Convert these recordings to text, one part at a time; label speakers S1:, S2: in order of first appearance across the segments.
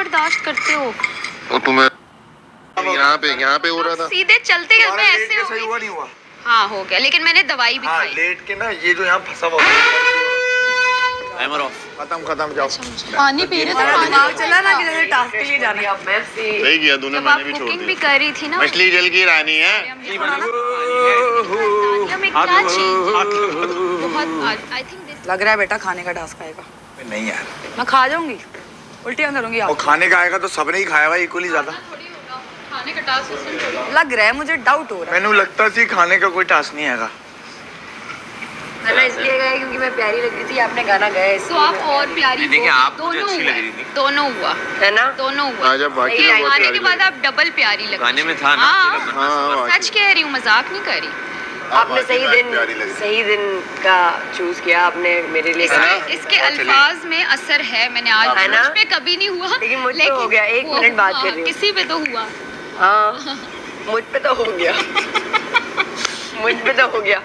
S1: बर्दाश्त करते हो?
S2: और तुम्हें यहाँ पे हो रहा था।
S1: सीधे चलते गए मैं ऐसे हो
S3: सही
S1: गई
S3: हुआ
S1: थी।
S3: नहीं हुआ?
S1: हाँ हो गया, लेकिन मैंने दवाई भी
S3: हाँ
S1: खाई।
S3: लेट के ना ये जो यहाँ फंसा हुआ खत्म जाओ।
S1: पानी पी रहे थे,
S4: दिमाग चला ना कि जैसे टास्क के लिए जाना है।
S2: सही किया तूने,
S1: जब
S2: मैंने
S1: आप
S2: भी छोड़
S1: कुकिंग भी
S2: दिया।
S1: कर रही थी ना,
S2: मछली जल की रानी है।
S1: तानिया में क्या चीज बहुत, आई थिंक
S4: लग रहा है बेटा खाने का टास्क आएगा।
S3: नहीं यार,
S4: मैं खा जाऊंगी, उल्टियां करूंगी
S3: और
S4: आप।
S3: खाने का आएगा तो सबने ही खाया हुआ इक्वली ज्यादा।
S1: खाने का टास्क उससे थोड़ी होगा।
S4: लग रहा है मुझे, डाउट हो रहा है।
S3: मैंने लगता सी खाने का कोई टास्क नहीं आएगा।
S4: मैंने इसलिए गया क्योंकि मैं प्यारी लग रही थी, आपने गाना गाया
S1: तो आप और प्यारी
S5: देखिए,
S1: हो।
S5: आप मुझे अच्छी लग रही थी।
S1: दोनों हुआ
S4: है ना।
S1: दोनों हुआ।
S2: हाँ, जब बाकी
S1: ये
S2: लोग बहुत
S1: खाने
S2: प्यारी
S1: के बाद
S2: लगी।
S1: आप डबल प्यारी लग
S5: गाने में था ना।
S2: हाँ,
S1: सच कह रही हूँ, मजाक नहीं कर रही।
S4: आपने सही दिन का चूज किया आपने मेरे लिए।
S1: इसके अल्फाज में असर है, मैंने आज
S4: है ना?
S1: मुझ पे कभी नहीं हुआ,
S4: लेकिन मुझ पे हो गया। एक मिनट बात कर रही हूँ।
S1: किसी पे तो हुआ।
S4: हाँ मुझ पे तो हो गया। मुझ पे तो हो गया।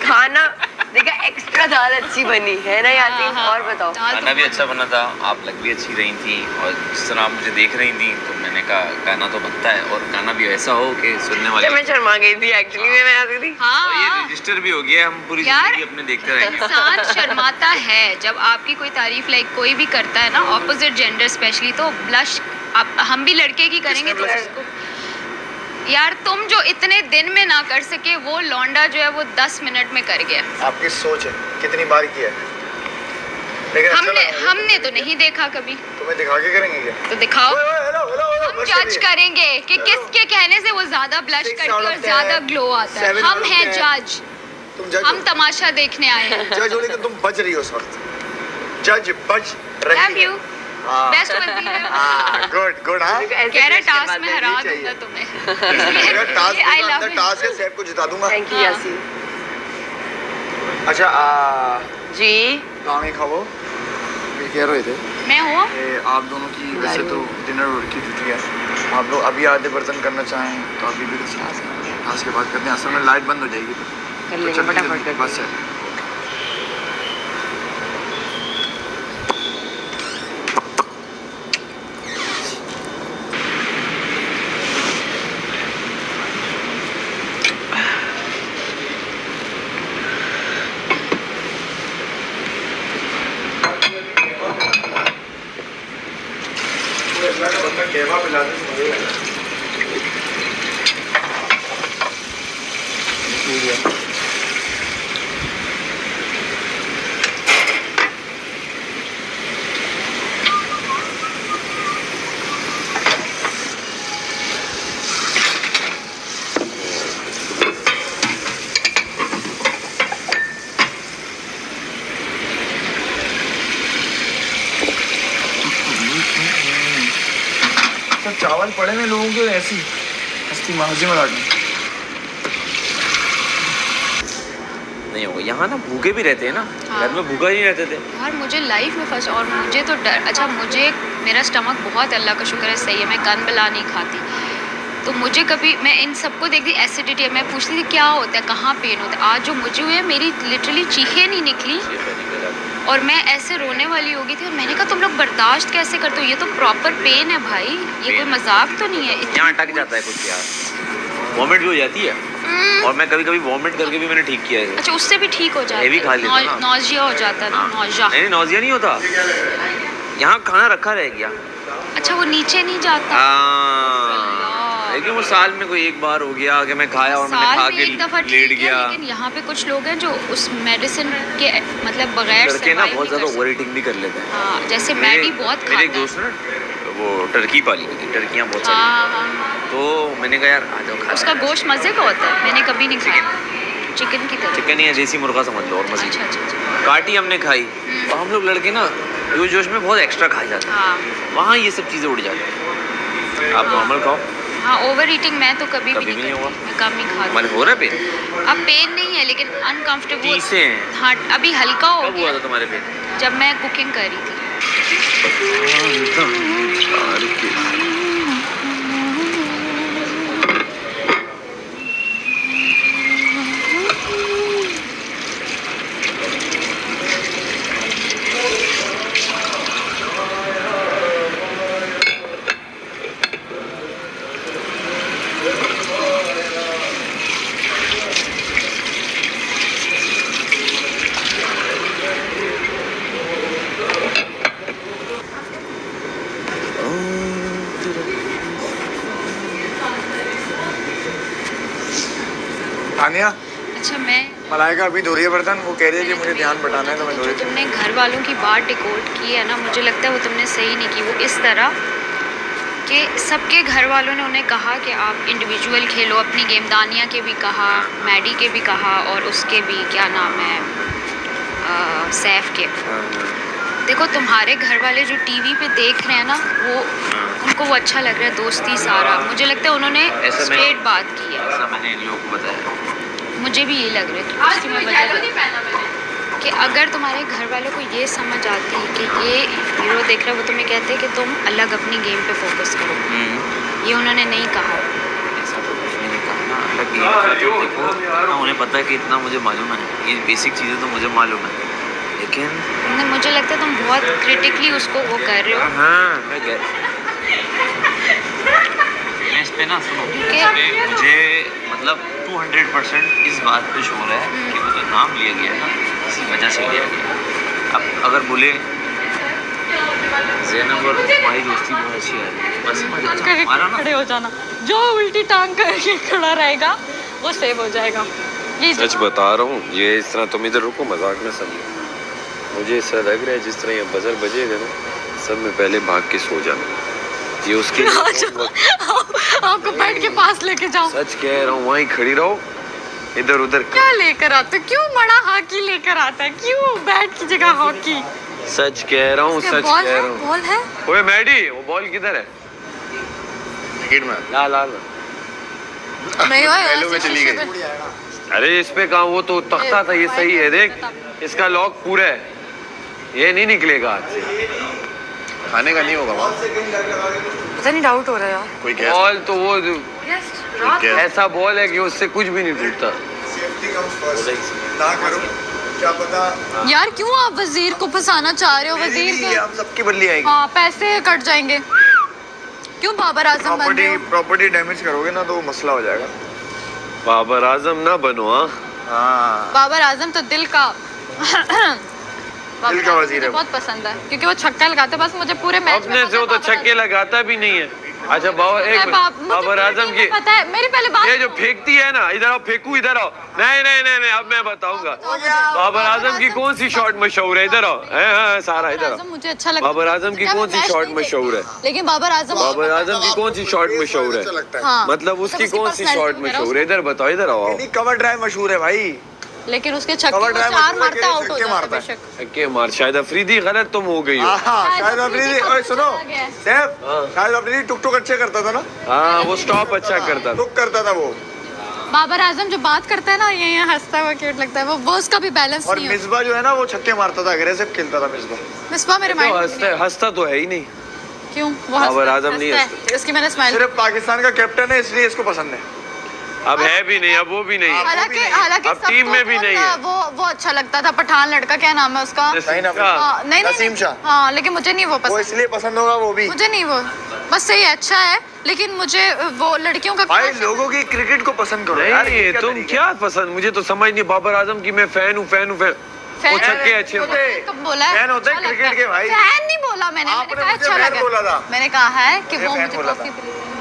S4: खाना देखा एक्स्ट्रा दाल अच्छी बनी है ना यासीन।
S1: हाँ,
S4: और बताओ।
S5: गाना भी अच्छा बना था, आप लग भी अच्छी रही थी, और जिस तरह आप मुझे देख रही थी तो मैंने कहा गाना तो बनता है, और गाना भी ऐसा हो कि सुनने वाले।
S4: मैं शर्मा गई थी एक्चुअली, मैं आती थी।
S1: हाँ,
S5: और ये रजिस्टर भी हो गया, हम पूरी
S1: यार,
S5: जिंदगी अपने देखते रहेंगे।
S1: इंसान शर्माता है जब आपकी कोई तारीफ लाइक कोई भी करता है ना, ऑपोजिट जेंडर स्पेशली, तो ब्लश हम भी लड़के की करेंगे तो उसको। यार तुम जो इतने दिन में ना कर सके, वो लौंडा जो है वो 10 मिनट में कर गया।
S3: आपकी सोच है कितनी बार की है, लेकिन
S1: हमने तो नहीं देखा कभी।
S3: तुम्हें दिखा के करेंगे क्या?
S1: तो दिखाओ, हम जज करेंगे कि किसके कहने से वो ज्यादा ब्लश करती है और ज्यादा ग्लो आता है। हम हैं जज,
S3: तुम जज
S1: हम तमाशा देखने आए हैं।
S3: जज हो, लेकिन तुम बच रही हो इस वक्त। जज बच रही
S1: लव यू,
S3: हाँ।
S1: बेस्ट वजीर है।
S3: गुड हाँ।
S1: कह रहा टास्क में हरा दूंगा तुम्हें।
S3: मेरा टास्क
S1: I love
S3: अंदर
S1: it.
S3: टास्क है, सैफ को जिता दूंगा।
S4: थैंक यू यासीन
S3: अच्छा
S4: जी।
S3: गाने खाओ, ये कह रहे थे
S1: मैं हूँ।
S3: आप दोनों की वैसे तो डिनर की तिथि है, आप लोग अभी आधे बर्तन करना चाहें तो अभी भी टास्क के बाद करते हैं। असल में लाइट बंद हो जाएगी
S4: कर लेंगे फटाफट कर।
S3: बस है। केवा पिला दे। चावल पड़े हैं लोगों के ऐसी हस्ती महजी में लाटने
S5: नहीं होगा यहाँ ना, भूखे भी रहते हैं ना।
S1: हाँ।
S5: घर में भूखा ही नहीं रहते थे
S1: यार मुझे लाइफ में फंस, और मुझे तो डर, अच्छा मुझे मेरा स्टमक बहुत, अल्लाह का शुक्र है सही है, मैं कान बला नहीं खाती, तो मुझे कभी, मैं इन सबको देखती एसिडिटी है, मैं पूछती थी क्या होता है, कहाँ पेन होता है। आज जो मुझे हुए, मेरी लिटरली चीखें नहीं निकली और मैं ऐसे रोने वाली हो गई थी, और मैंने कहा तुम लोग बर्दाश्त कैसे करते हो, ये तो प्रॉपर पेन है भाई, ये कोई मजाक तो नहीं है।
S5: यहाँ अटक जाता है कुछ यार, वॉमिट भी हो जाती है, और मैं कभी कभी वॉमिट करके भी मैंने ठीक किया है।
S1: अच्छा उससे भी ठीक हो जाता
S5: ये भी खा लेता
S1: है,
S5: ना।
S1: नौजिया हो जाता है ना, नौजिया।
S5: नहीं नौजिया नहीं होता, यहाँ खाना रखा रह गया।
S1: अच्छा वो नीचे नहीं जाता।
S5: हाँ, लेकिन वो साल में कोई एक बार हो गया कि मैं खाया और मैंने
S1: साल
S5: खा
S1: में
S5: के
S1: एक दफा
S5: लेट
S1: ठीक है,
S5: गया।
S1: लेकिन यहाँ पे कुछ लोग हैं जो उस मेडिसिन के मतलब बगैर
S5: करके ना
S1: survive
S5: बहुत
S1: नहीं
S5: ज्यादा
S1: कर सकते।
S5: ओवर ईटिंग भी कर लेते हैं।
S1: हाँ जैसे मैडी बहुत
S5: मेरे एक
S1: खाता है।
S5: दोस्त ना वो टर्की पाली हुई थी, टर्कियाँ बहुत सारी,
S1: हाँ हाँ,
S5: तो मैंने कहा यार आ जाओ खा
S1: उसका गोश्त मजे का होता है, मैंने कभी नहीं खाया। चिकन की तरह।
S5: चिकन या देसी मुर्गा समझ लो, और मजीद
S1: अच्छा अच्छा अच्छा।
S5: काटी हमने खाई, और हम लोग लड़के ना जो जोश में बहुत एक्स्ट्रा खा जाते हैं,
S1: हाँ
S5: वहाँ ये सब चीज़ें उड़ जाती हैं। आप नॉर्मल खाओ,
S1: हाँ ओवर ईटिंग मैं तो कभी
S5: कभी
S1: भी
S5: भी
S1: नहीं
S5: नहीं
S1: करती, मैं कम ही खाती
S5: मन हो रहा है पेन?
S1: अब पेन नहीं है लेकिन अनकंफर्टेबल।
S5: चीसें हैं।
S1: हाँ अभी हल्का हो
S5: कब हुआ
S1: गया
S5: था तुम्हारे पेन?
S1: जब मैं कुकिंग कर रही थी।
S3: तानिया
S1: अच्छा मैं
S3: मलाइका अभी धो रही है बर्तन, वो कह रही है कि मुझे ध्यान बटाना है तो मैं धो
S1: जो
S3: रही
S1: तुमने घर वालों की बात डिकोड की है ना, मुझे लगता है वो तुमने सही नहीं की। वो इस तरह कि सबके घर वालों ने उन्हें कहा कि आप इंडिविजुअल खेलो अपनी गेम। दानिया के भी कहा, मैडी के भी कहा, और उसके भी क्या नाम है सैफ के। देखो तुम्हारे घर वाले जो टीवी पे देख रहे हैं ना, वो उनको वो अच्छा लग रहा है, दोस्ती सारा। मुझे लगता है उन्होंने
S5: ऐसा मैं-
S1: स्ट्रेट बात की है।
S5: ऐसा मैंने इन लोगों को बताया।
S1: मुझे भी ये लग रहा है कि उसकी मैं वजह कि अगर तुम्हारे घर वालों को ये समझ आती है कि ये हीरो देख रहा है, वो तुम्हें कहते हैं कि तुम अलग अपनी गेम पे फोकस करो। ये उन्होंने नहीं कहा।
S5: ऐसा तो कुछ नहीं कहा ना, अलग गेम का तो देखो ना, उन्हें पता है कि इतना मुझे मालूम है, ये बेसिक चीज़ें तो मुझे मालूम है, लेकिन
S1: मुझे लगता है तुम बहुत क्रिटिकली उसको वो कर रहे हो।
S5: हाँ मैं इस पे ना सुनो, इस पे मुझे मतलब 200% इस बात पे शोर है कि वो जो नाम लिया गया है ना, इसी वजह से लिया गया। अब अगर बोले ज़ैनब और हमारी दोस्ती बहुत अच्छी है, बस हमारा ना
S6: खड़े हो जाना, जो उल्टी टांग करके खड़ा रहेगा वो सेव हो जाएगा। ये
S7: सच बता रहा हूँ, ये इस तरह तुम इधर रुको, मजाक में समझो। मुझे ऐसा लग रहा है जिस तरह ये बजर बजेगा ना, सब में पहले भाग के सो जाना। ये उसके
S6: आपको बेड के पास लेके जाऊं।
S7: सच कह रहा हूँ, वहीं खड़ी रहो, इधर उधर
S6: क्या लेकर आते, क्यों बड़ा हॉकी लेकर आता है, क्यों बैट की जगह हॉकी।
S7: सच कह रहा हूँ, सच
S6: बॉल
S7: कह
S6: है,
S7: रहा हूँ।
S6: बॉल है।
S7: ओए मैडी, वो बॉल किधर है?
S2: विकेट में
S7: लाल लाल।
S6: नहीं हुआ
S2: पहलू में चली गई।
S7: अरे इस पे कहाँ, वो तो तख्ता था, ये सही है। देख इसका लॉक पूरा है, ये नहीं निकलेगा आज से।
S2: खाने का नहीं होगा वहाँ।
S6: पता नहीं, डाउट हो रहा है यार।
S2: कोई गैस
S7: बॉल तो वो
S2: गैस
S7: ऐसा बॉल है कि उससे कुछ भी नहीं टूटता।
S3: ना करो, क्या पता
S6: यार क्यों आप वजीर को फंसाना चाह रहे हो? वजीर के
S3: हम सबकी बदली आएगी।
S6: हाँ पैसे कट जाएंगे। क्यों बाबर आजम बन रहे हो?
S3: प्रॉपर्टी डैमेज करोगे ना तो मसला हो जाएगा।
S7: बाबर आजम ना बनो।
S3: हाँ
S6: बाबर आजम तो दिल का
S3: दिल का वजीर है।
S6: बहुत पसंद है क्योंकि वो छक्का लगाते हैं, बस मुझे पूरे मैच
S7: अपने से वो तो छक्के लगाता भी नहीं है। अच्छा बाबर आजम की
S6: पता है, मेरी पहले बात
S7: ये जो फेंकती है ना, इधर आओ, फेंकू इधर आओ। नहीं नहीं नहीं नहीं, अब मैं बताऊंगा बाबर आजम की कौन सी शॉट मशहूर है। इधर आओ, सारा इधर आओ।
S6: मुझे अच्छा लगता है।
S7: बाबर आजम की कौन सी शॉट मशहूर है?
S6: लेकिन बाबर आजम
S7: की कौन सी शॉट मशहूर है?
S6: हाँ,
S7: मतलब उसकी कौन सी शॉट मशहूर है? इधर बताओ, इधर आओ।
S3: कवर ड्राइव मशहूर है भाई।
S6: लेकिन उसके छक्के
S3: कवर
S6: वो
S3: ड्राइव
S6: चार
S3: मशहूर है
S6: मारता
S3: कि
S6: आउट हो
S3: छक्के
S6: जाता है
S3: मारता है।
S6: बेशक।
S7: छक्के मार। शायद अफरीदी गलत तुम हो गई हो।
S3: शाहिद अफरीदी, ओए सुनो सैफ, शाहिद अफरीदी टुक टुक अच्छे करता था ना।
S7: हाँ वो स्टॉप अच्छा करता था।
S3: टुक करता था वो।
S6: बाबर आजम जो बात करता है ना, ये हंसता हुआ क्यूट लगता है। वो उसका भी बैलेंस
S3: और
S6: नहीं है।
S3: मिसबा जो है ना, वो छक्के मारता था, अग्रेसिव खेलता था मिसबा।
S6: मिसबा मेरे माइंड में
S7: हंसता तो है ही नहीं।
S6: क्यों? वो
S7: बाबर आजम नहीं
S6: हंसता है। इसकी मैंने स्माइल
S3: सिर्फ पाकिस्तान का कैप्टन है इसलिए इसको पसंद है।
S7: अब है भी नहीं, अब वो भी नहीं।
S6: हालांकि
S7: अब टीम में भी नहीं है।
S6: वो अच्छा लगता था। पठान लड़का, क्या नाम है उसका? नहीं
S3: नसीम शाह।
S6: हाँ, लेकिन मुझे नहीं वो
S3: वो
S6: पसंद।
S3: इसलिए पसंद होगा वो भी।
S6: मुझे नहीं वो, बस सही है, अच्छा है, लेकिन मुझे वो लड़कियों का
S3: भाई लोगों की क्रिकेट को पसंद करो यार।
S7: नहीं तुम क्या पसंद, मुझे तो समझ नहीं। बाबर आजम की मैं फैन हूँ, फैन हूँ, फैन। वो छक्के अच्छे
S6: कब बोला है?
S3: फैन होते हैं
S6: अच्छा
S3: क्रिकेट
S6: लगता है।
S3: के भाई।
S6: फैन नहीं बोला मैंने
S3: आपने
S6: कहा
S3: मुझे
S6: अच्छा
S3: फैन बोला था।
S6: मैंने कहा है कि
S3: मुझे
S6: वो
S3: फैन
S6: मुझे
S3: बोला
S6: कॉफी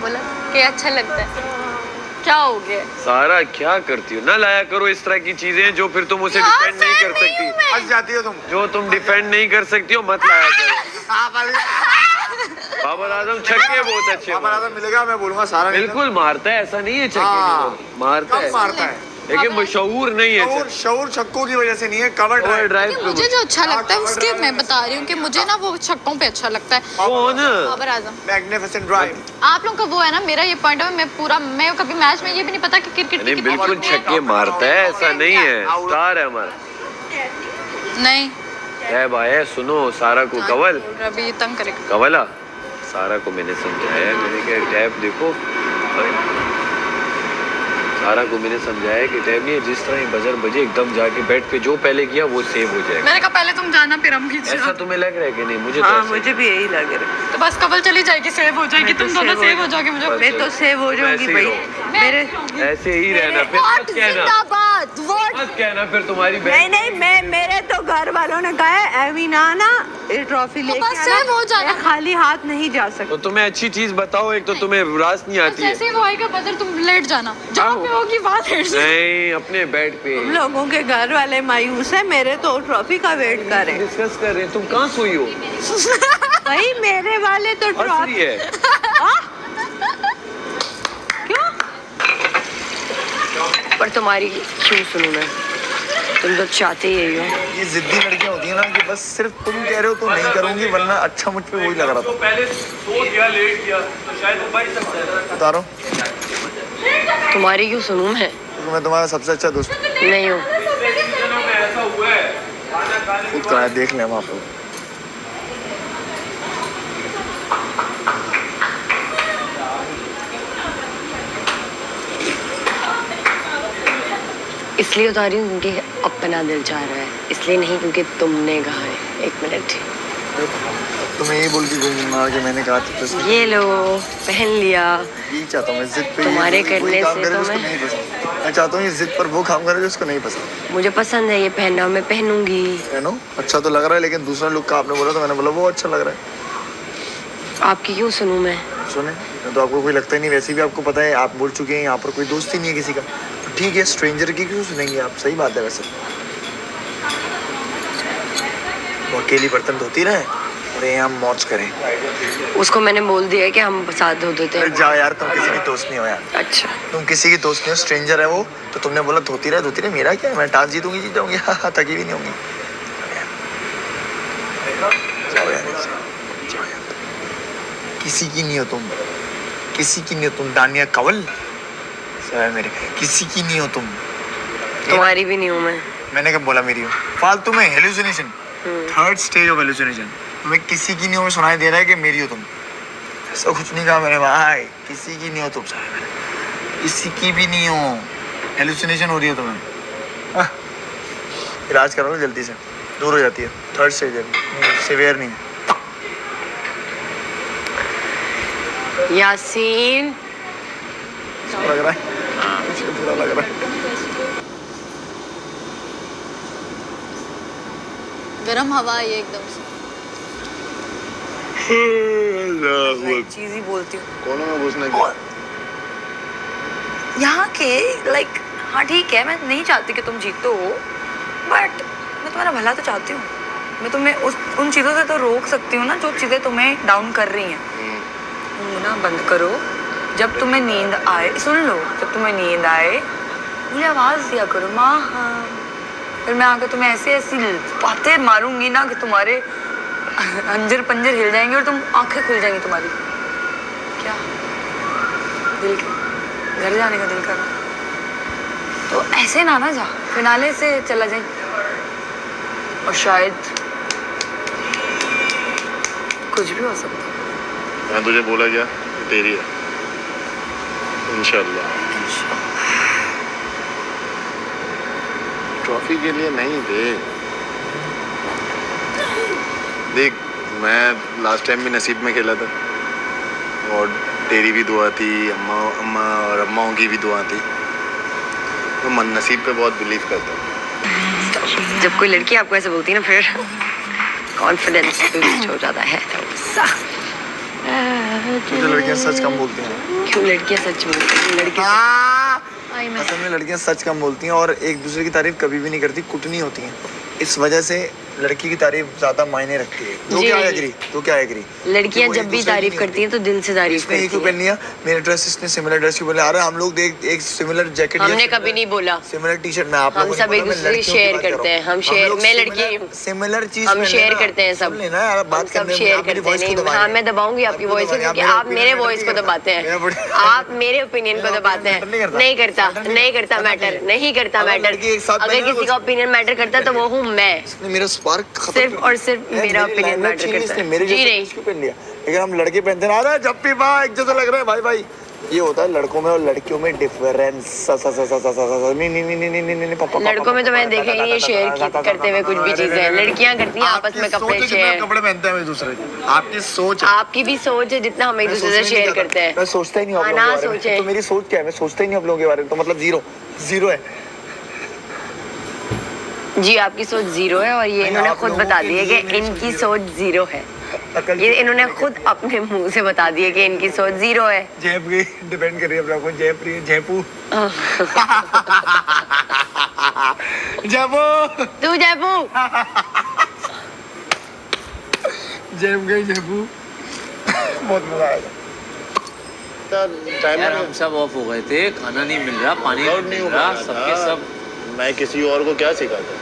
S6: बोला कि अच्छा लगता है। क्या हो गया?
S7: सारा क्या करती हो? ना लाया करो इस तरह की चीजें जो फिर तुम उसे
S6: यार,
S7: डिफेंड नहीं
S6: फैन
S7: कर
S6: नहीं हूँ
S7: सकती।
S6: मैं।
S3: फंस जाती हो तुम।
S7: जो तुम डिफेंड नहीं कर सकती हो मत लाया करो। बाबर आजम छक्के बहुत अच्छे
S3: बाबर
S7: मारता
S3: आजम मिलेगा, मैं बोलूंगा सारा
S7: है। बिल्कुल मारता है, ऐसा नहीं है छक्के
S3: हाँ।
S7: नहीं मारता है,
S3: कम मारता है।
S7: लेकिन मशहूर नहीं है।
S3: शऊर छक्कों की वजह से नहीं है, कवर ड्राइव।
S7: ड्राइव
S6: मुझे जो अच्छा लगता है उसके मैं बता रही हूँ कि मुझे ना वो छक्कों पे अच्छा लगता है।
S7: कौन?
S6: बाबर आजम।
S3: Magnificent drive.
S6: आप लोगों का वो है ना, मेरा ये पॉइंट है, मैं कभी मैच में ये भी नहीं पता कि क्रिकेट
S7: नहीं बिल्कुल छक्के मारता है, ऐसा नहीं है। स्टार है हमारा।
S6: नहीं
S7: है भाई, सुनो सारा को कवल
S6: अभी तंग करेगा।
S7: कवला सारा को मैंने समझाया, मैंने कहा टैब देखो। सारा को मैंने समझाया कि टैब नहीं, जिस तरह ही बजर बजे एकदम जाके बैट पे जो पहले किया वो सेव हो जाएगा।
S6: मैंने कहा पहले तुम जाना फिर हम भी
S7: ऐसा तुम्हें लग रहा है कि नहीं? मुझे
S4: हाँ,
S7: तो ऐसा-
S4: मुझे भी यही लग रहा है।
S6: तो बस कवल चली जाएगी, सेव हो जाएगी,
S4: मैं तो
S6: तुम दोनों सेव हो जाओगे। मुझे
S4: मैं तो सेव हो जाऊंगी
S7: ऐसे ही
S4: भाई।
S7: रहो।
S4: मेरे
S7: ऐसे ही रहना, फिर मत कहना,
S4: जिंदाबाद।
S7: मत कहना फिर तुम्हारी
S4: नहीं नहीं, मैं मेरे तो घर वालों ने कहा है एविना ना ये ट्रॉफी लेके
S6: पापा, सेव हो जाना।
S4: मैं खाली हाथ नहीं जा सकती।
S7: तो तुम्हें अच्छी चीज बताओ, एक तो तुम्हें रास नहीं आती है।
S6: जैसे वो आएगा बदल तुम लेट जाना, जहाँ पे होगी वहाँ लेट जाना।
S7: नहीं, अपने बेड पे
S4: तुम लोगों के घर वाले मायूस है, मेरे तो ट्रॉफी का वेट कर रहे हैं।
S7: डिस्कस कर रहे हैं। तुम कहाँ सोई हो?
S4: भाई मेरे वाले तो
S7: हंस रही
S4: ट्रॉफी
S7: है।
S4: क्यों? पर तुम्हारी क्यों सुनूं मैं? तुम तो चाहते ही हो।
S3: ये जिद्दी लड़कियां होती हैं ना कि बस सिर्फ तुम कह रहे हो तो नहीं करूंगी, वरना अच्छा मुझ पे वही लग रहा था।
S5: पहले सो गया लेट गया तो शायद वो बच सकता है।
S3: बता रहा हूँ,
S4: तुम्हारी क्यों सुनूं मैं?
S3: क्योंकि मैं तुम्हारा सबसे अच्छा दोस्त हूँ।
S4: नहीं हो।
S5: ऐसा हुआ है
S3: खुद कराया, देख ले वहाँ पे।
S4: इसलिए उतार रही हूँ क्योंकि अपना दिल चाह रहा है, इसलिए नहीं क्योंकि तुमने कहा है। एक मिनट,
S3: तुम्हें यही बोल के घूमना कि मैंने कहा था, तो
S4: ये लो पहन लिया।
S3: यही चाहता हूँ मैं, जिद पे
S4: तुम्हारे
S3: वही
S4: करने
S3: काम
S4: से
S3: करे
S4: तो
S3: जिसको
S4: मैं-
S3: नहीं पसंद। मैं चाहता हूँ ये जिद पर वो काम करे जो उसको नहीं पसंद।
S4: मुझे पसंद है ये पहनना, मैं पहनूंगी।
S3: है नो, अच्छा तो लग रहा है, लेकिन दूसरा लुक का आपने बोला तो मैंने बोला वो अच्छा लग रहा है।
S4: आपकी क्यों सुनूं मैं?
S3: सुने तो आपको कोई लगता ही नहीं, वैसे भी आपको पता है, आप बोल चुके हैं यहाँ पर कोई दोस्त ही नहीं है किसी का, तो ठीक है, स्ट्रेंजर की क्यों सुनेंगे आप? सही बात है वैसे। वो अकेली बर्तन धोती रहे और ये हम मौज करें।
S4: उसको मैंने बोल दिया है कि हम साथ धो देते
S3: अरे
S4: हैं।
S3: जाओ यार, तुम किसी की दोस्त नहीं हो यार,
S4: अच्छा,
S3: तुम किसी की दोस्त नहीं हो, स्ट्रेंजर है वो। तो तुमने बोला धोती रहे, मेरा क्या है, मैं टास्क जीतूंगी, जीत जाऊंगी। हाँ, थकी भी नहीं होंगी। जाओ यार, जाओ यार। किसी की नहीं हो तुम, किसी की नहीं हो तुम, दानिया कवल सर मेरे, किसी की नहीं हो तुम।
S4: तुम्हारी भी नहीं हूँ मैं।
S3: मैंने कब बोला मेरी हो? फालतू में hallucination, third stage of hallucination. तुम्हें किसी की नहीं हो सुनाई दे रहा है कि मेरी हो तुम। ऐसा कुछ नहीं कहा मैंने भाई, किसी की नहीं हो तुम, किसी की भी नहीं हो। हेलुसिनेशन हो रही है तुम्हें। इलाज करो जल्दी से, दूर हो जाती है। थर्ड स्टेज है, सिवियर नहीं है।
S4: यासीन,
S3: लग रहा है मुझे बुरा लग रहा है।
S6: गरम हवा है ये एकदम से।
S4: चीज ही बोलती हूँ
S2: कोनों में घुसने की।
S4: यहाँ के लाइक। हाँ ठीक है, मैं नहीं चाहती कि तुम जीतो, बट मैं तुम्हारा भला तो चाहती हूँ। मैं तुम्हें उन चीज़ों से तो रोक सकती हूँ ना जो चीज़ें तुम्हें डाउन कर रही हैं। ना बंद करो, जब तुम्हें नींद आए, सुन लो, जब तुम्हें नींद आए मुझे आवाज़ दिया करो, माँ हाँ। फिर मैं आकर तुम्हें ऐसी ऐसी बातें मारूंगी ना कि तुम्हारे अंजर पंजर हिल जाएंगे और तुम आंखें खुल जाएंगी तुम्हारी। क्या दिल घर जाने का दिल कर रहा, तो ऐसे ना जा, फिनाले से चला जाए और शायद कुछ भी हो सकता है।
S2: मैं तुझे बोला क्या, तेरी है इंशाल्लाह। ट्रॉफी के लिए नहीं देख, मैं लास्ट टाइम भी नसीब में खेला था और तेरी भी दुआ थी, अम्मा और अम्माओं की भी दुआ थी, तो मन नसीब पे बहुत बिलीव करता हूँ।
S4: जब कोई लड़की आपको ऐसे बोलती है ना, फिर कॉन्फिडेंस हो जाता है थोड़ा सा।
S3: मुझे लड़कियां सच कम बोलती हैं।
S4: क्यों लड़कियां सच बोलती हैं?
S3: असल में लड़कियां सच कम बोलती हैं और एक दूसरे की तारीफ कभी भी नहीं करती, कुटनी होती हैं। इस वजह से लड़की की तारीफ ज्यादा मायने रखती है। तो
S4: जी
S3: क्या
S4: नहीं।
S3: एग्री, तो क्या एग्री।
S4: लड़कियां जब भी तारीफ करती हैं तो दिल से तारीफ
S3: इसने ये
S4: करती
S3: क्यों पहन
S4: हैं।
S3: लिया, मेरा ड्रेस इसने सिमिलर ड्रेस क्यों बोले, अरे हम लोग देख एक सिमिलर जैकेट,
S4: हमने कभी नहीं बोला।
S3: सिमिलर टी शर्ट में आप
S4: हम सब एक दूसरे से शेयर करते हैं। हम शेयर, मैं लड़की,
S3: सिमिलर चीज
S4: हम शेयर करते हैं सब।
S3: लेना यार, बात
S4: हम सब शेयर करते हैं। नहीं, हाँ मैं दबाऊंगी आपकी वॉइस को क्योंकि आप मेरे वॉइस को दबाते हैं, आप मेरे ओपिनियन को दबाते हैं। नहीं करता मैटर, नहीं करता मैटर। अगर किसी का ओपिनियन मैटर करता तो वो हूँ मैं,
S3: मेरा स्पार्क
S4: सिर्फ और सिर्फ मेरा ओपिनियन मैटर करता है।
S3: मेरे
S4: जी
S3: जैसा
S4: नहीं,
S3: क्यों पहन लिया, लेकिन हम लड़के पहनते ना, अरे जब भी बा एक जैसा लग रहा है भाई। ये होता है लड़कों में और लड़कियों में डिफरेंस। नहीं पापा,
S4: लड़कों में तो मैंने देखा ही नहीं है शेयर करते हुए कुछ भी चीजें। लड़कियां करती हैं आपस में कपड़े शेयर।
S3: कपड़े पहनते हैं एक दूसरे के, आपकी सोच है।
S4: आपकी भी सोच है, जितना हम एक दूसरे से शेयर करते हैं।
S3: मैं सोचता ही नहीं हूँ आप
S4: हाँ,
S3: लोगों
S4: ना
S3: के बारे में।
S4: सोचे।
S3: तो मेरी सोच क्या है, मैं सोचता ही नहीं आप लोगों के बारे में, तो मतलब जीरो है।
S8: जी आपकी सोच जीरो है और ये इन्होंने
S3: आप
S8: खुद
S3: लोगों
S8: बता
S3: के
S8: दी है
S3: लिए
S8: कि
S3: मेरी
S8: इनकी
S3: सोच
S8: सोच जीरो है।
S3: अकल
S8: ये इन्होंने खुद अपने मुंह से बता दिया कि इनकी सोच जीरो है।
S3: जयप्री डिपेंड कर रही है अपना को जयप्री जयपू जयपू
S8: तू जयपू
S3: जयप गई जयपू बहुत मजा आएगा
S2: टाइम
S5: यार हम सब ऑफ हो गए थे, खाना नहीं मिल रहा, पानी नहीं मिल रहा, सबके सब।
S2: मैं किसी और को क्या सिखाता?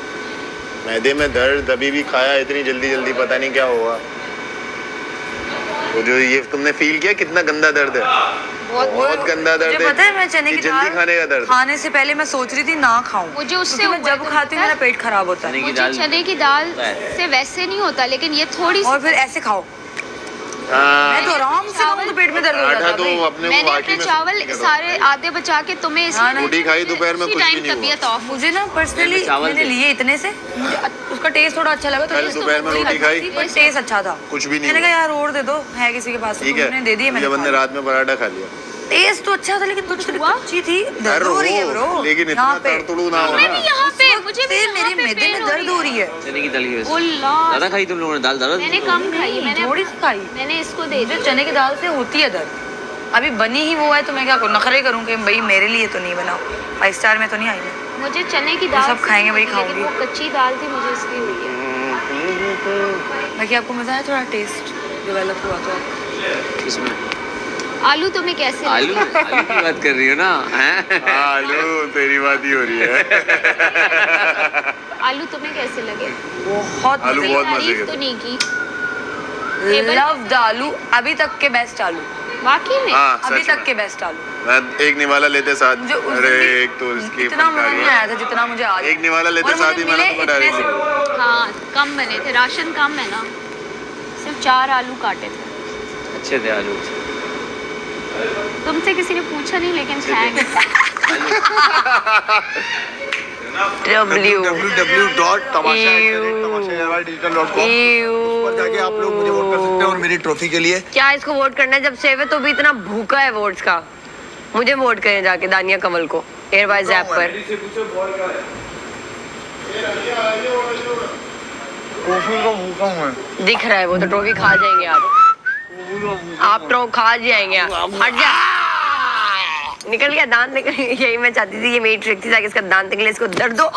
S2: मैदे में दर्द अभी भी खाया इतनी जल्दी जल्दी, पता नहीं क्या होगा। वो जो ये तुमने फील किया कितना गंदा दर्द है? बहुत गंदा दर्द
S4: मुझे
S2: है।
S4: पता है मैं चने
S2: कि
S4: की
S2: जल्दी
S4: दाल
S2: खाने का दर्द।
S4: खाने से पहले मैं सोच रही थी ना खाऊं,
S1: मुझे उससे
S4: क्योंकि मैं
S1: हुआ है,
S4: जब
S1: तो
S4: खाती हूँ
S1: पता
S4: मेरा
S1: है?
S4: पेट खराब होता है
S5: चने की
S1: मुझे
S5: दाल
S1: चने की दाल से वैसे नहीं होता, लेकिन ये थोड़ी
S4: और फिर ऐसे खाओ। मैं तो आराम से खाऊं तो पेट में दर्द हो
S2: आटा
S4: जाता
S2: तो
S4: है।
S2: अपने को
S1: मैंने
S2: वाकई
S1: अपने
S2: में
S1: चावल
S2: करता हूँ।
S1: सारे आधे बचा के तुम्हें
S4: हाँ ना।
S2: रोटी खाई दोपहर में,
S1: उसी
S2: कुछ भी
S1: टाइम
S2: नहीं हुआ।
S1: तबीयत ऑफ।
S4: मुझे ना पर्सनली
S5: चावल
S4: मैंने
S5: थे।
S4: लिए इतने से, मुझे उसका टेस्ट थोड़ा अच्छा लगा,
S2: कल दोपहर में रोटी खाई?
S4: पर टेस्ट अच्छा था।
S2: कुछ भी नहीं
S4: मैंने कहा
S2: हुआ।
S4: यार और दे दो, है किसी के पास,
S2: ठीक है,
S4: तुमने दे दिए, मैंने
S2: जब
S4: खा
S2: हमने
S4: लिया।
S2: रात में पराठा खा लिया।
S4: टेस्ट तो अच्छा था लेकिन कुछ अच्छी थी, दर्द
S2: अरे
S4: हो रही है
S2: हो,
S4: ब्रो।
S2: लेकिन इतना
S4: यहाँ पे
S2: तड़तड़ू ना हो
S1: मुझे
S2: ना।
S1: भी यहाँ पे मुझे भी
S4: से
S1: यहाँ
S4: मेरे
S1: पे
S4: मैदे
S1: पेन
S4: में
S1: हो
S4: दर्द हो रही है।
S5: चने की दाल की वजह
S1: ओ
S5: से
S1: लॉर्ड।
S5: ज्यादा खाई तुम लोगों ने दाल, ज्यादा
S1: मैंने कम खाई, मैंने
S4: थोड़ी सी खाई।
S1: मैंने इसको दे
S4: मुझे
S1: दी।
S4: चने की दाल से होती है दर्द। अभी बनी ही वो है तो मैं क्या करूँ, नखरे करूँ कि भाई मेरे लिए तो नहीं बनाओ, 5 स्टार में तो नहीं आई मैं।
S1: मुझे चने की दाल
S4: सब
S1: से
S4: खाएंगे
S1: नहीं
S4: वही
S1: हुई, लेकिन
S4: खाऊंगी।
S1: वो कच्ची दाल थी, मुझे इसकी हुई है।
S4: बाकी आपको मजा आया, थोड़ा टेस्ट डेवलप हुआ तो
S5: इसमें
S1: आलू तुम्हें कैसे
S5: आलू
S1: लगे?
S5: आलू की बात कर रही हो ना, हैं?
S2: आलू तेरी बात ही हो रही है।
S1: आलू तुम्हें कैसे लगे?
S4: बहुत
S2: आलू
S4: मजे
S2: बहुत मजे
S1: तारीफ
S2: के
S1: तो
S2: थे।
S1: नहीं की
S4: लव द आलू, अभी तक के बेस्ट आलू,
S1: वाकई में।
S2: हाँ,
S4: अभी
S2: सच
S4: तक
S2: में।
S4: के बेस्ट आलू।
S2: मैं एक निवाला लेते साथ,
S4: मुझे उस
S2: अरे
S4: दिन भी
S2: एक तो इसकी
S4: इतना मजा नहीं
S2: फटकारी।
S4: आया था जितना मुझे आज।
S2: एक निवाला लेते
S4: और
S2: साथ
S4: मुझे
S2: ही मैंने
S4: मिले
S2: तो
S4: इतने
S2: डायरेक्ट
S4: से।
S1: हाँ, कम बने थे, राशन कम है ना, सिर्फ 4 आलू काटे थे।
S5: अच्छे थे आलू।
S1: तुमसे किसी ने पूछा नहीं, लेकिन थैंक्स।
S3: www.tamasha@tamasha-digital.com पर जाके आप लोग मुझे वोट कर सकते हैं और मेरी ट्रॉफी के लिए।
S8: क्या इसको वोट करना है? जब सेव है तो भी इतना भूखा है वोट्स का। मुझे वोट करें जाके दानिया कमल को एयर बाय जैप पर।
S3: कॉफी का भूखा हूँ मैं।
S8: दिख रहा है वो तो, ट्रॉफी खा जाएंगे आप ट्रॉफी खा जाएंगे। हट जा, निकल गया दांत निकल गया। यही मैं चाहती थी, ये मेरी ट्रिक थी ताकि इसका दांत निकले, इसको दर्द हो।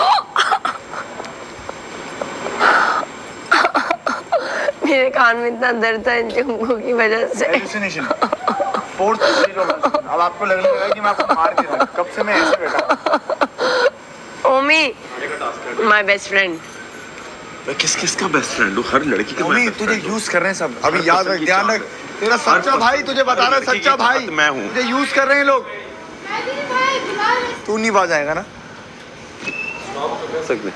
S8: मेरे कान में इतना दर्द था इन चुंगों की वजह से।
S3: Hallucination. Fourth stage of hallucination. अब आपको लगने लगा कि मैं आपको मार के रहा, कब से मैं ऐसे बैठा।
S8: ओमी माय बेस्ट फ्रेंड।
S7: मैं किस किस का बेस्ट फ्रेंड हूँ? हर लड़की का
S3: मम्मी तुझे यूज कर रहे हैं सब, अभी याद रख, ध्यान रख। तेरा सच्चा भाई तुझे बता रहा है, सच्चा भाई
S7: मैं हूँ।
S3: तुझे यूज कर रहे हैं लोग। तू नहीं बाज आएगा ना?
S7: सकते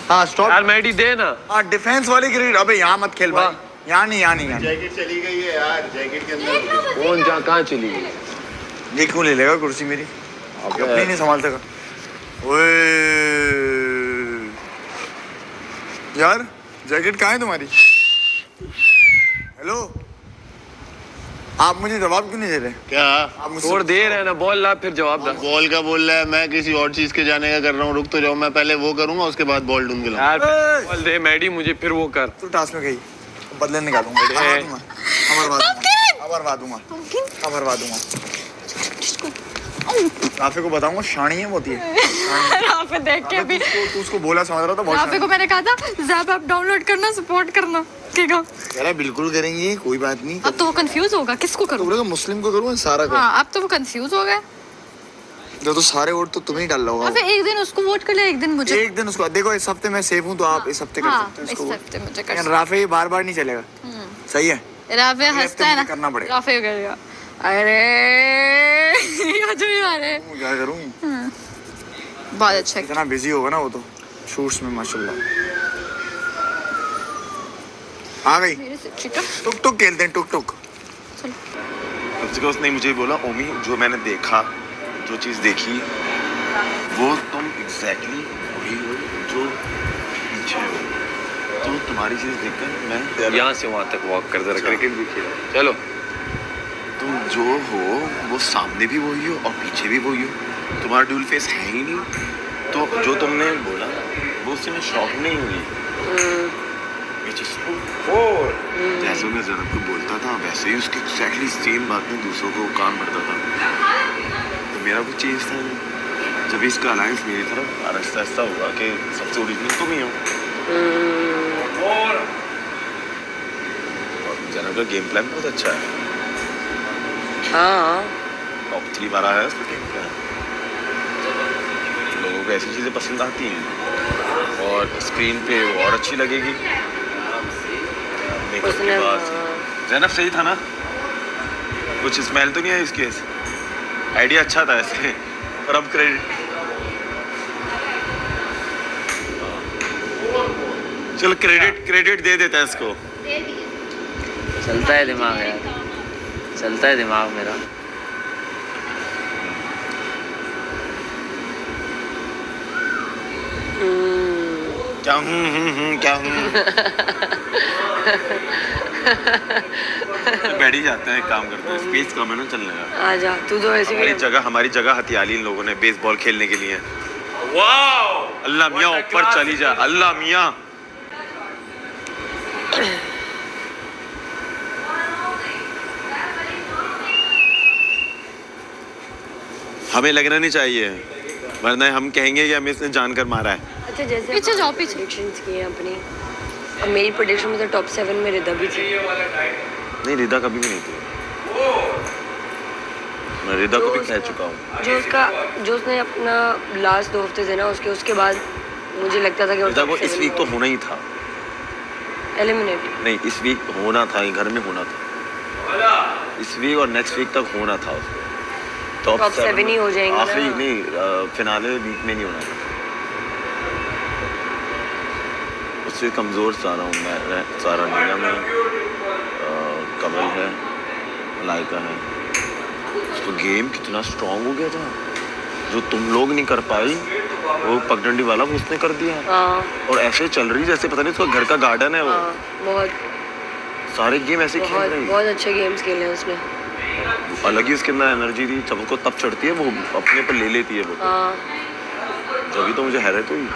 S3: हाँ स्टॉप।
S7: यार मैडी दे ना।
S3: हाँ डिफेंस वाली ग्रेड, अबे यहाँ मत खेल भाई, यहाँ नहीं, यहाँ नहीं, यहाँ नहीं।
S2: जैकेट चली गई है यार, जैकेट के अंदर
S7: कौन जा कहाँ चली गई?
S3: ये क्यों ले लेगा कुर्सी मेरी? अपनी नहीं संभाल सका। ओए यार जैकेट कहाँ है तुम्हारी? हेलो, आप मुझे जवाब क्यों नहीं दे रहे?
S2: क्या?
S3: आप मुझसे
S7: छोड़ दे रहे हैं ना, बॉल ला फिर जवाब दा।
S2: बॉल का बोल रहा है, मैं किसी और चीज के जाने का कर रहा हूँ। रुक तो जाओ, मैं पहले वो करूंगा, उसके बाद बॉल ढूंढ के लाऊंगा।
S7: यार बॉल दे मैडी मुझे, फिर वो कर।
S3: तू टास्क में गई, बदले निकालूंगा, हरवा दूंगा, हरवा दूंगा। राफे को बताऊंगा, शानी है होती है।
S6: राफे देख के भी
S3: तू उसको बोला समझ रहा था बहुत
S6: राफे को मैंने कहा था ज़ैप ऐप डाउनलोड करना, सपोर्ट करना, ठीक है?
S3: कह रहा है बिल्कुल करेंगे, कोई बात नहीं।
S6: अब तो वो कंफ्यूज होगा, किसको करूँ?
S3: बोलेगा मुस्लिम को करूँ, सारा करूँ।
S6: हाँ, अब तो वो कंफ्यूज हो गया।
S3: तो सारे वोट तो तुम्हें ही डाल होगा।
S6: अब एक दिन उसको वोट कर लिया, एक दिन मुझे।
S3: एक दिन उसको देखो, इस हफ्ते मैं सेफ हूँ तो आप इस हफ्ते कर
S6: हाँ,
S3: सकते हो
S6: इस
S3: इसको vote।
S6: हफ्ते मुझे कर
S3: यार राफे ये बार बार नहीं चलेगा, सही है।
S6: राफे हंसता है ना,
S3: मुझे करना पड़ेगा।
S6: राफे करेगा। अरे जो भी आ रहे हैं।
S3: क्या करूँ,
S6: बहुत अच्छा।
S3: इतना बिजी होगा ना वो तो शूट्स में, माशाल्लाह। आ गई
S6: मेरे से चिकन
S3: टुक टुक खेलते हैं, टुक टुक।
S7: उसने मुझे बोला ओमी जो मैंने देखा, जो चीज़ देखी वो तुम एग्जैक्टली वही हो जो पीछे हो। तो तुम्हारी चीज़ देखकर मैं यहाँ से वहाँ तक वॉक कर जरा, क्रिकेट भी खेलो। चलो, तुम जो हो वो सामने भी वही हो और पीछे भी वही हो, तुम्हारा ड्यूल फेस है ही नहीं। तो जो तुमने बोला वो उससे मैं शॉक नहीं हुई। जैसे मैं ज़रब को बोलता था वैसे ही उसकी एक्जैक्टली सेम बात में दूसरों को काम पड़ता था। तो मेरा कुछ चेंज था नहीं। जब इसका अलायंस मेरी तरफ आहिस्ता आहिस्ता हुआ कि सबसे ओरिजिनल तुम ही हो। और ज़रब का गेम प्लान बहुत अच्छा है।
S8: हाँ
S7: टॉप 3 बारा है उसका गेम प्लान। लोगों को ऐसी चीज़ें पसंद आती हैं और स्क्रीन पे वो और अच्छी लगेगी।
S8: उसने
S7: ज़ैनब सही था ना? कुछ स्मेल तो नहीं है इसके? आइडिया अच्छा था ऐसे। और अब क्रेडिट चल क्रेडिट दे देता है इसको।
S5: चलता है दिमाग यार, चलता है दिमाग मेरा।
S7: क्या क्या बैठ ही जाते हैं, काम करते हैं। स्पेस कम है ना चलने का।
S8: आजा तू तो ऐसे भी
S7: हमारी जगह हथियाली इन लोगों ने बेसबॉल खेलने के लिए। वाओ अल्लाह मियाँ ऊपर चली जा, अल्लाह मियाँ। हमें लगना नहीं चाहिए वरना हम कहेंगे कि हमें इसने जानकर मारा है।
S8: अच्छा जैसे
S6: पीछे जाओ, पीछे।
S8: प्रेडिक्शंस किए हैं अपनी। अब मेरी प्रेडिक्शन में तो टॉप 7 में रिदा भी थी।
S7: नहीं रिदा कभी भी नहीं थी। मैं रिदा को भी कह चुका हूँ।
S8: जो उसने अपना लास्ट 2 हफ्ते थे ना उसके बाद मुझे लगता था कि
S7: रिदा को इस वीक तो होना ही था।
S8: एलिमिनेट
S7: नहीं इस वीक होना था, घर में होना था। इस वीक और नेक्स्ट वीक तक होना था उसको।
S8: टॉप 7 ही हो जाएंगे
S7: आखिरी
S8: ना।
S7: नहीं फिनाले वीक में नहीं होना था। उससे कमज़ोर सारा हूँ मैं। सारा नीलम है, कमल है, मलाइका है। उसको गेम कितना स्ट्रांग हो गया था जो तुम लोग नहीं कर पाई वो पगडंडी वाला वो उसने कर दिया। और ऐसे चल रही जैसे पता नहीं उसका घर का गार्डन है। वो
S8: बहुत
S7: सारे गेम ऐसे खेल रही।
S8: बहुत अच्छे गेम्स खेले हैं उसने।
S7: अलग ही उसके अंदर एनर्जी थी। जब उसको तब चढ़ती है वो अपने पर ले लेती है वो। जब तो मुझे हैरत हुई।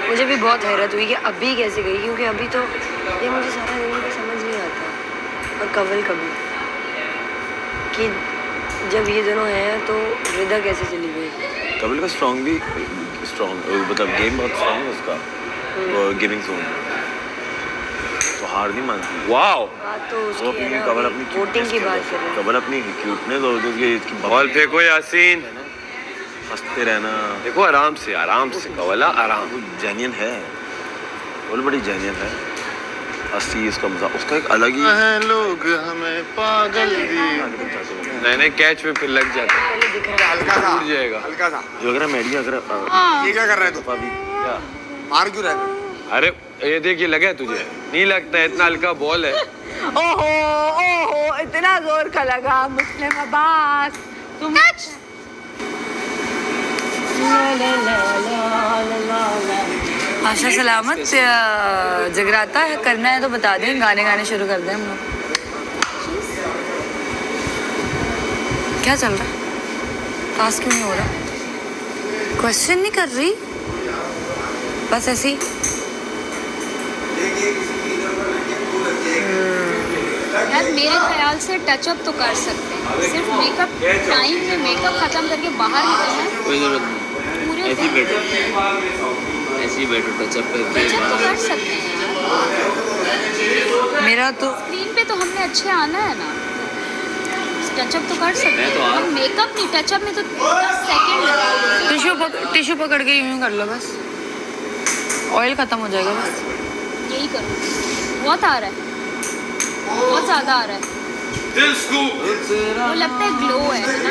S8: मुझे भी बहुत हैरत हुई कि अभी कैसे गई, क्योंकि अभी तो ये मुझे सारा दिन का समझ नहीं आता। और कवल कभी कि जब ये दोनों हैं तो रिदा कैसे चली गई।
S7: कवल का स्ट्रॉन्ग मतलब गेम बहुत स्ट्रॉन्ग है उसका। गिविंग जोन तो हार नहीं मानती। वाओ
S8: बात तो
S7: वो
S8: उसकी
S7: अपनी
S8: है ना,
S7: कवल अपनी
S8: वोटिंग की बात कर रहे हैं।
S7: कवल अपनी क्यूटनेस और उसकी
S9: बॉल फेंको यासीन।
S7: हंसते रहना।
S9: देखो आराम से कवला आराम।
S7: जेन्युइन है वो बड़ी जेन्युइन है। असली इसका मजाक उसका एक अलग ही है। लोग हमें पागल
S9: नहीं कैच में फिर लग जाता है,
S8: पहले दिख रहा है
S3: हल्का सा
S9: टूट जाएगा।
S3: हल्का सा
S7: जो अगर मेडी अगर
S3: ये क्या कर रहा है तू?
S9: क्या
S3: मार क्यों रहा है?
S9: अरे ये देखिए लगा तुझे नहीं लगता है इतना हल्का बॉल है।
S6: ओहो इतना जोर का लगा मुस्लिम अब्बास तुम।
S4: आशा सलामत जगराता है करना है तो बता दें, गाने शुरू कर दें हम लोग। क्या चल रहा है? टास्क क्यों नहीं हो रहा? क्वेश्चन नहीं कर रही, बस ऐसे ही।
S1: यार मेरे ख्याल से टचअप तो कर सकते हैं, सिर्फ मेकअप टाइम में मेकअप खत्म करके बाहर निकलना है।
S5: कोई जरूरत नहीं,
S1: पूरे
S5: ऐसे ही बैठो टचअप करके
S1: टचअप तो कर सकते हैं यार।
S4: मेरा तो
S1: स्क्रीन पे तो हमने अच्छे आना है ना, टचअप तो कर सकते
S5: मैं तो
S1: हैं। और मेकअप नहीं, टचअप में तो 10 सेकंड लगा।
S4: टिश्यू पकड़ के यूं कर लो बस, ऑयल खत्म हो जाएगा बस।
S1: यही करो। बहुत आ रहा है, बहुत ज्यादा आ रहा है। वो लगता है ग्लो है ना।